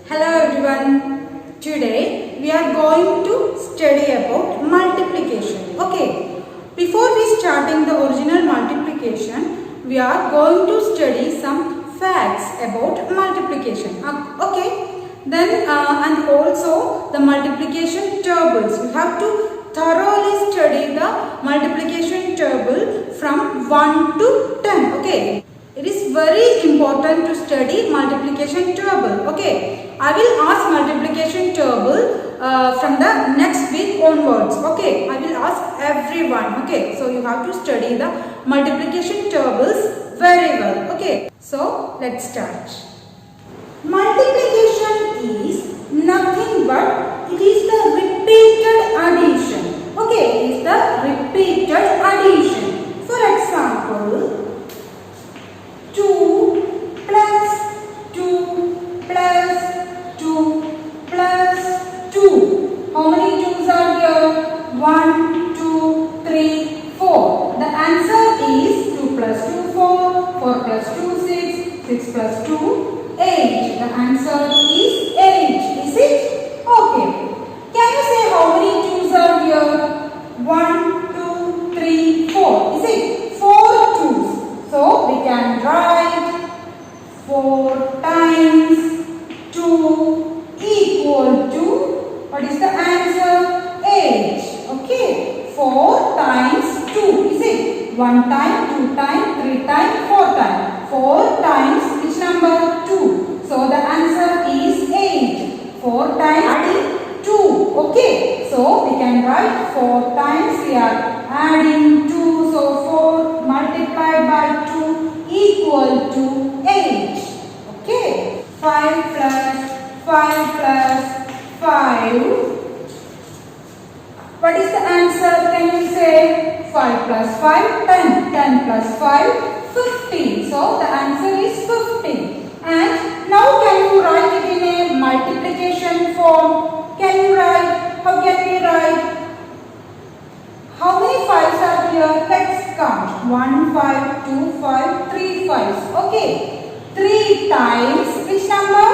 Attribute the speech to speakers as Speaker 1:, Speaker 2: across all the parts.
Speaker 1: Hello everyone. Today we are going to study about multiplication. Okay. Before we starting the original multiplication, we are going to study some facts about multiplication. Okay. Then and also the multiplication tables. We have to thoroughly study the multiplication table from 1 to 10. Okay. It is very important to study multiplication table. Okay, I will ask multiplication table from the next week onwards. Okay, I will ask everyone. Okay, so you have to study the multiplication tables very well. Okay, so let's start. Multiplication is nothing but it is the repeated addition. Okay, it is the repeated addition. For example, 2 plus 2 plus 2 plus 2. How many 2's are here? 1, 2, 3, 4. The answer is 2 plus 2, 4. 4 plus 2, 6. 6 plus 2, 8. The answer is 8. Is it? Okay. Can you say how many 2's are here? 1, 2, 3, 4. Is it? 4 2's. So we can write 4 times 2 equal to, what is the answer? 8. Okay. 4 times 2. Is it? 1 time, 2 time, 3 time, 4 time. 4 times which number? 2. So the answer is 8. 4 times adding 2. Okay. So we can write 4 times we are adding 2. So 4 multiplied by 2 equal to 8. Okay. 5 plus 5 plus 5. What is the answer? Can you say? 5 plus 5, 10. 10 plus 5, 15. So the answer is 15. And now can you write it in a multiplication form? Can you write? How can we write? How many 5's are here? Let's count. 1 5, 2 5, 3 5's. Okay. 3 times which number?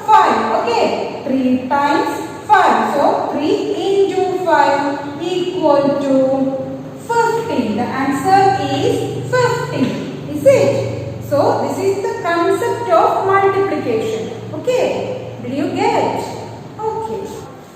Speaker 1: 5. Okay. 3 times 5. So 3 into 5 equal to 15. The answer is 15. Is it? So this is the concept of multiplication. Okay. Did you get? Okay.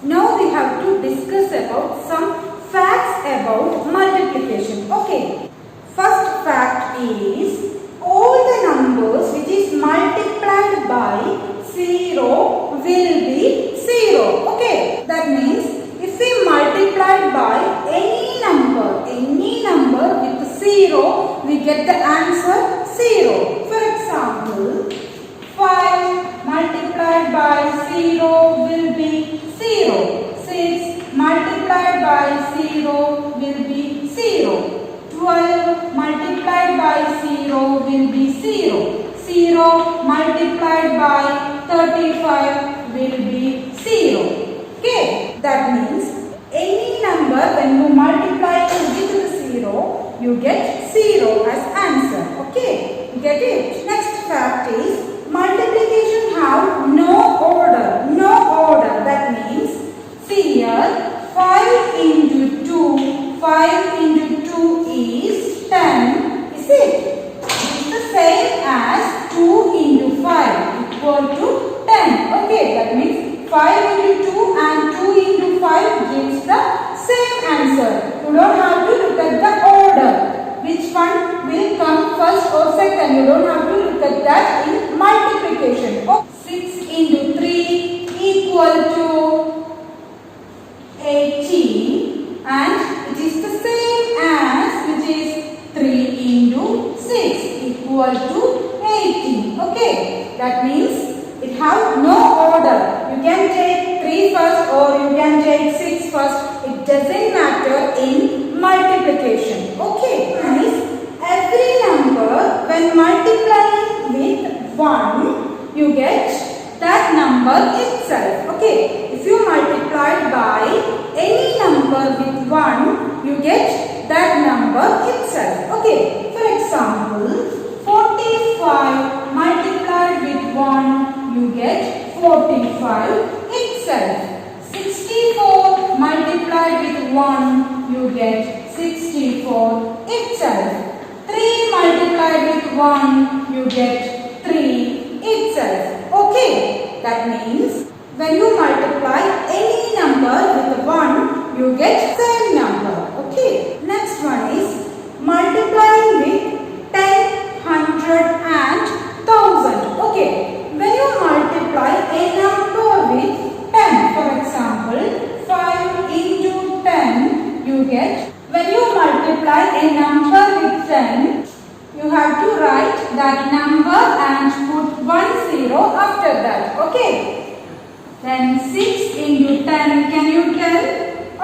Speaker 1: Now we have to discuss about some facts about multiplication. Okay. First fact is all the numbers which is multiplied by 0 will be 0. Okay. That means if we multiply by any number with 0, we get the answer 0. For example, 5 multiplied by 0 will be 0. 6 multiplied by 0 will be 0. 12 multiplied by 0 will be 0. 0 multiplied by 35 will be 0. Okay. That means any number when you multiply it with 0, you get 0 as answer. Okay. Get it? Next fact is multiplication have no order. No order. That means see here 5 into 2. 5 into 2 is 10. Is it? It is the same as 2 into 5 equal to 10. Okay. That means 5 into 2 and 2 into 5 gives the same answer. You don't have to look at the order. Which one will come first or second? You don't have to look at that in multiplication. 6 into 3 equal to 18 and it is the same as which is 3 into 6 equal to 18. Okay. That means it has no order. You can take 3 first or you can take 6 first. It doesn't matter in multiplication. Okay. Nice. Every number when multiplying with 1, you get that number itself. Okay. If you multiply by any number with 1, you get that number itself. Okay. For example, 45 multiplied with 1, you get 45 itself. 64 multiplied with 1, you get 64 itself. 3 multiplied with 1, you get 3 itself. Okay, that means when you multiply any number with 1, you get same number. Okay, next one is multiplying with 10, 100 and 1000. Okay, when you multiply a number with 10, for example, 5 into 10, you get. When you multiply a number with 10, you have to write that number and put 10 after that. Okay. Then 6 into 10, can you tell?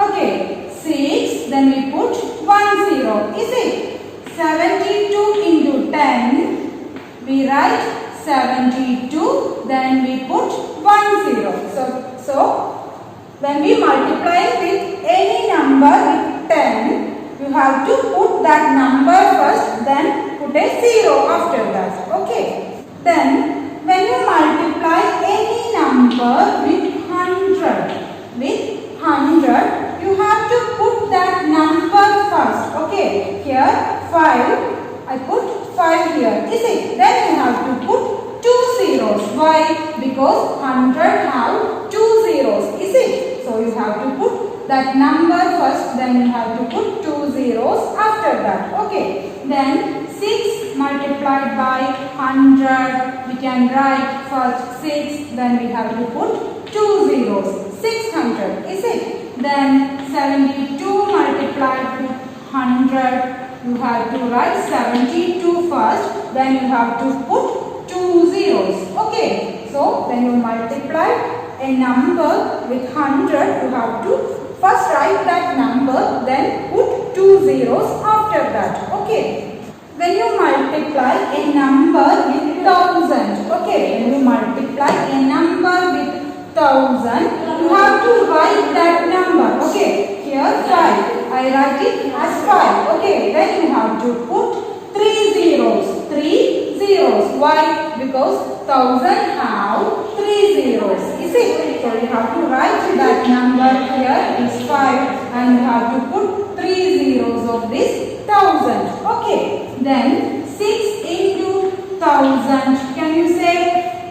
Speaker 1: Okay. 6, then we put 10. Is it? 72 into 10, we write 72, then we put 10. So when we multiply with any number with 10, you have to put that number first, then put a 0 after that. Okay. Then when you multiply any number with 100, you have to put that number first. Okay. Here 5, I put 5 here. Is it? Then you have to put 2 zeros. Why? Because 100 have 2 zeros. Is it? So you have to put that number first, then you have to put 2 zeros after that. Okay. Then 6 multiplied by 100, we can write first 6, then we have to put 2 zeros. 600. Is it? Then 72 multiplied with 100, you have to write 72 first, then you have to put 2 zeros. Okay. So when you multiply a number with 100, you have to first write that number, then put 2 zeros after that. Okay. When you multiply a number with 1000, okay, when you multiply a number with 1000, you have to write that number. Okay, here 5. I write it as 5. Okay, then you have to put 3 zeros. 3 zeros. Why? Because 1000 have 3 zeros. Is it? So you have to write that number here is 5 and you have to put 3 zeros of this 1000. Okay. Then 6 into 1000. Can you say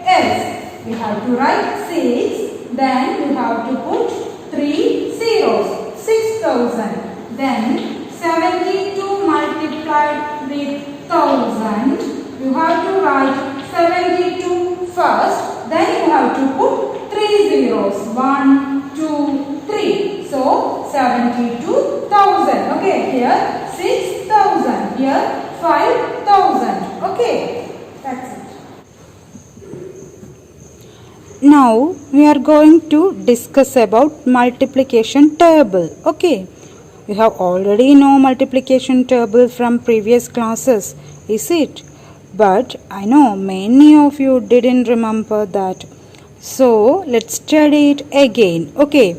Speaker 1: yes? You have to write 6. Then you have to put 3 zeros. 6000. Then 72 multiplied with 1000. You have to write 72 first. Then you have to put 3 zeros. 1, 2, 3. So 72,000. Okay. Here 6,000. Here 5,000. Okay. That's it.
Speaker 2: Now we are going to discuss about multiplication table. Okay. You have already know multiplication table from previous classes, is it? But I know many of you didn't remember that. So let's study it again. Okay.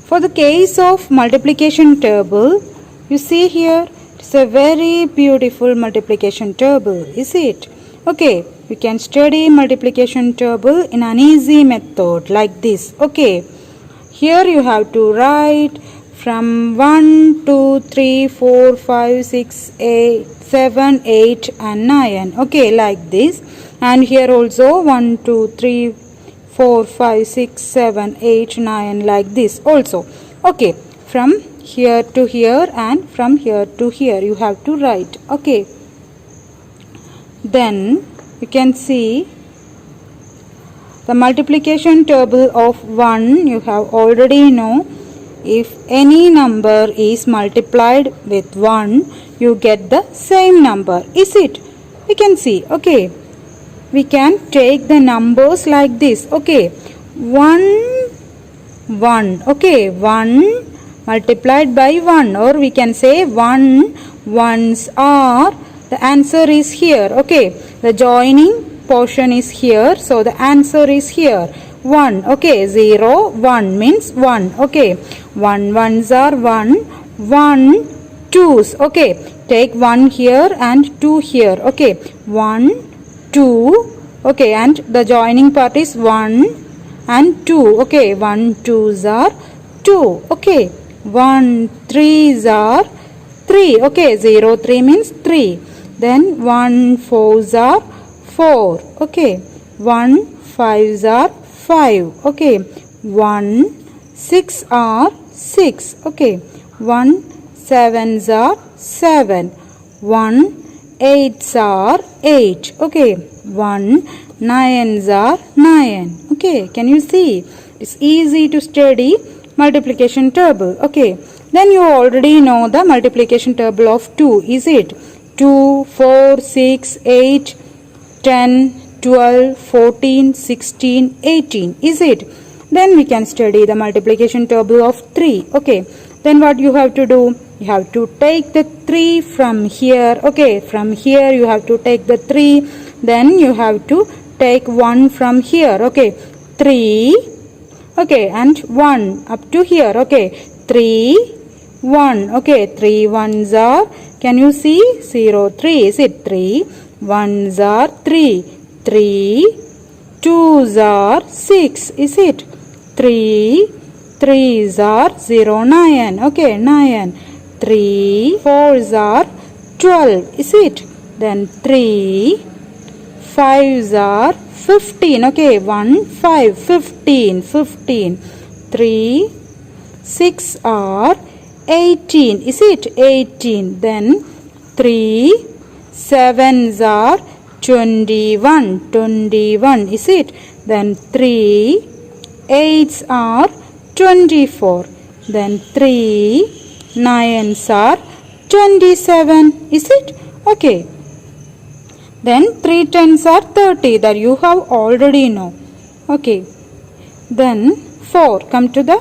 Speaker 2: For the case of multiplication table, you see here it's a very beautiful multiplication table, is it? Okay. You can study multiplication table in an easy method like this. Okay. Here you have to write from 1, 2, 3, 4, 5, 6, 8, 7, 8 and 9. Okay, like this. And here also 1, 2, 3, 4, 5, 6, 7, 8, 9 like this also. Okay, from here to here and from here to here you have to write. Okay. Then you can see the multiplication table of 1 you have already know. If any number is multiplied with 1, you get the same number. Is it? We can see. Okay. We can take the numbers like this. Okay. 1, 1. Okay. 1 multiplied by 1. Or we can say 1 ones are. The answer is here. Okay. The joining portion is here. So the answer is here. 1. Okay. 0, 1 means 1. Okay. 1 ones are 1. 1 twos. Okay. Take 1 here and 2 here. Okay. 1, 2. Okay. And the joining part is 1, and 2. Okay, 1 2s are 2. Okay, 1 3s are 3. Okay, 0 3 means 3. Then 1 4s are 4. Okay, 1 5s are 5. Okay, 1 6 are 6. Okay, 1 7s are 7. 1 8s are 8. Okay, 1 9s are 9. Okay, can you see? It's easy to study multiplication table. Okay, then you already know the multiplication table of 2. Is it 2 4 6 8 10 12 14 16 18? Is it? Then we can study the multiplication table of 3. Okay, then what you have to do? You have to take the 3 from here. Okay, from here you have to take the 3. Then you have to take 1 from here. Okay, 3. Okay, and 1 up to here. Okay, 3 1. Okay, 3 1s are, can you see? 0 3. Is it 3 1s are 3. 3 2s are 6. Is it? 3 3s are 0 9. Okay, 9. 3 4s are 12. Is it? Then 3 5s are 15. Okay, 1 5 15 15. 3 6 are 18. Is it? 18. Then 3 7s are 21. 21. Is it? Then 3 8s are 24. Then 3 9s are 27. Is it? Okay. Then 3 10s are 30. That you have already know. Okay. Then 4. Come to the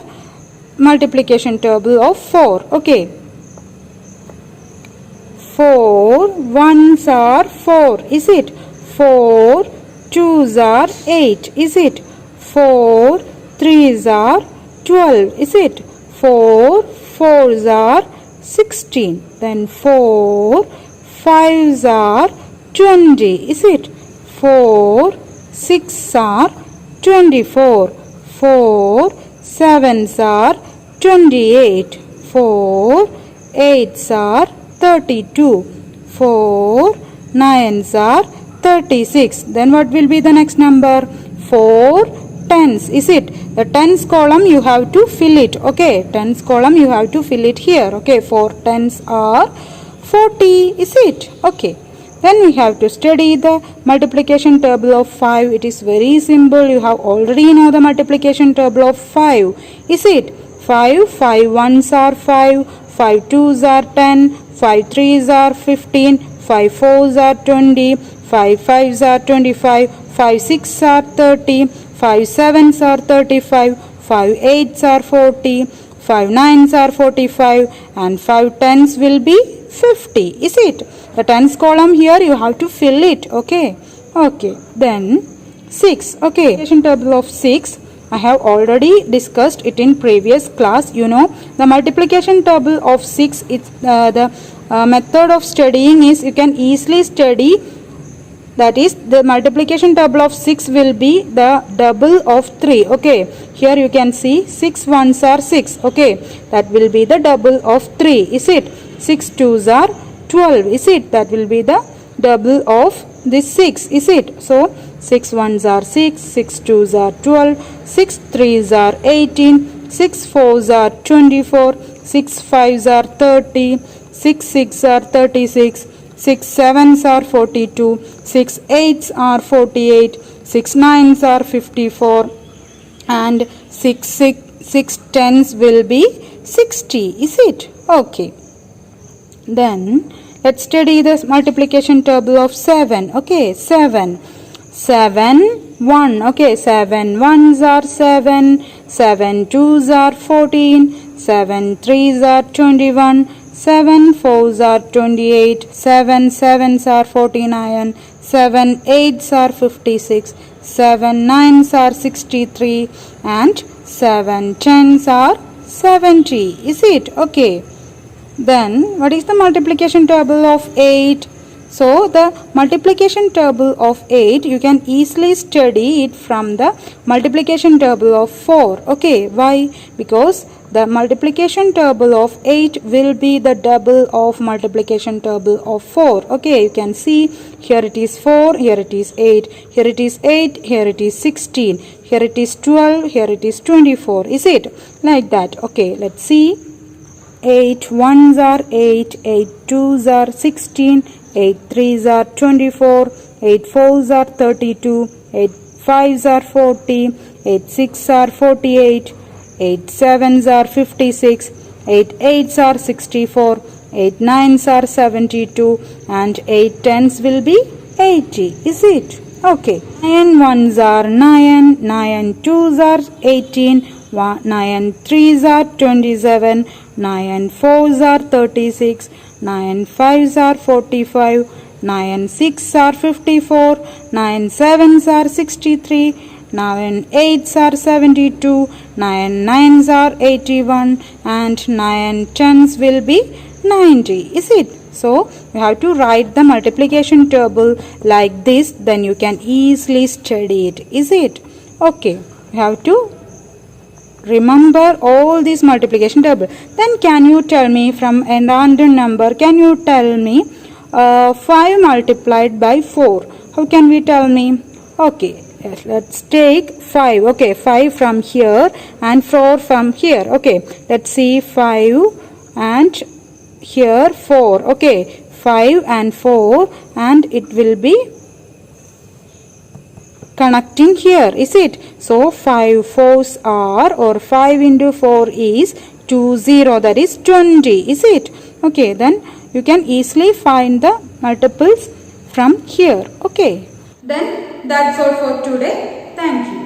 Speaker 2: multiplication table of 4. Okay. 4 1s are 4. Is it? 4 2s are 8. Is it? 4 3s are 12. Is it? 4 4s are 16. Then 4 5s are 20. Is it? 4 6 are 24. 4 7s are 28. 4 8s are 32. 4 9s are 36. Then what will be the next number? 4 10s. Is it? The tens column you have to fill it. Okay, tens column you have to fill it here. Okay, 4 10s are 40. Is it? Okay. Then we have to study the multiplication table of 5. It is very simple. You have already know the multiplication table of 5. Is it? 5 1s are 5. 5 2s are 10. 5 3s are 15. 5 4s are 20. 5 5s are 25. 5 6 are 30. 5 7s are 35. 5 8s are 40. 5 9s are 45. And 5 10s will be 50. Is it? The tens column here you have to fill it. Okay. Okay. Then 6. Okay. Multiplication table of 6. I have already discussed it in previous class. You know the multiplication table of 6. It's the method of studying is you can easily study. That is, the multiplication table of 6 will be the double of 3. Okay. Here you can see 6 1s are 6. Okay. That will be the double of 3. Is it? 6 2s are 12. Is it? That will be the double of this 6. Is it? So 6 1s are 6. 6 2s are 12. 6 3s are 18. 6 4s are 24. 6 5s are 30. 6 6 are 36. 6 7s are 42. 6 8s are 48. 6 9s are 54. And 6 10s will be 60. Is it? Okay. Then let's study this multiplication table of 7. Okay, 7. 7 1. Okay, 7 1s are 7. 7 2s are 14. 7 3s are 21. 7 4s are 28. 7 7s are 49. 7 8s are 56. 7 9s are 63. And 7 10s are 70. Is it? Okay. Then what is the multiplication table of 8? So the multiplication table of 8, you can easily study it from the multiplication table of 4. Okay, why? Because the multiplication table of 8 will be the double of multiplication table of 4. Okay, you can see here it is 4, here it is 8, here it is 8, here it is 16, here it is 12, here it is 24. Is it like that? Okay, let's see. 8 ones are 8, 8 twos are 16, 8 threes are 24, 8 fours are 32, 8 fives are 40, 8 sixes are 48, 8 sevens are 56, 8 eights are 64, 8 nines are 72, and 8 tens will be 80. Is it? Okay. 9 ones are 9, 9 twos are 18, 9 threes are 27, 9 fours are 36, 9 fives are 45, 9 sixes are 54, 9 sevens are 63, 9 eights are 72, 9 nines are 81, and 9 tens will be 90. Is it? So you have to write the multiplication table like this, then you can easily study it. Is it? Okay. You have to remember all these multiplication table. Then can you tell me from a random number, can you tell me 5 multiplied by 4? How can we tell me? Okay, yes, let's take 5. Okay, 5 from here and 4 from here. Okay, let's see 5 and here 4. Okay, 5 and 4, and it will be connecting here. Is it? So 5 fours are, or 5 into 4 is 20, that is 20. Is it? Okay, then you can easily find the multiples from here. Okay, then that's all for today. Thank you.